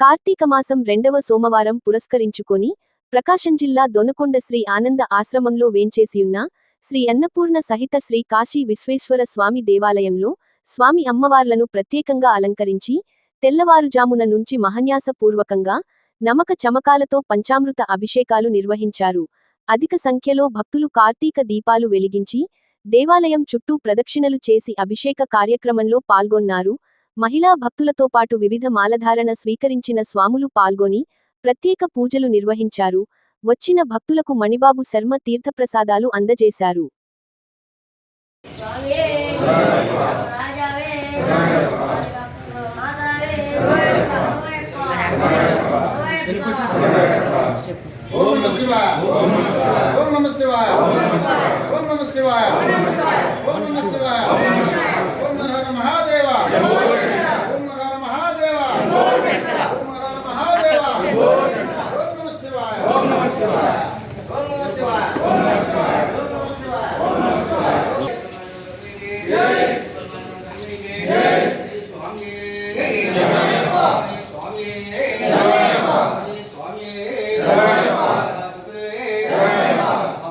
కార్తీక మాసం 2వ సోమవారం పురస్కరించుకొని ప్రకాశం జిల్లా దొనకొండ శ్రీ ఆనంద ఆశ్రమంలో వేంచేసియున్న శ్రీ అన్నపూర్ణ సహిత శ్రీ కాశీ విశ్వేశ్వర స్వామి దేవాలయంలో స్వామి అమ్మవార్లను ప్రత్యేకంగా అలంకరించి తెల్లవారుజామున నుంచి మహన్యాస పూర్వకంగా నమక చమకాలతో పంచామృత అభిషేకాలు నిర్వహించారు. అధిక సంఖ్యలో భక్తులు కార్తీక దీపాలు వెలిగించి దేవాలయం చుట్టూ ప్రదక్షిణలు చేసి అభిషేక కార్యక్రమంలో పాల్గొన్నారు. మహిళా భక్తులతో పాటు వివిధ మాలధారణ స్వీకరించిన స్వాములు పాల్గొని ప్రత్యేక పూజలు నిర్వహించారు. వచ్చిన భక్తులకు మణిబాబు శర్మ తీర్థప్రసాదాలు అందజేశారు. ఓం నమః శివాయ.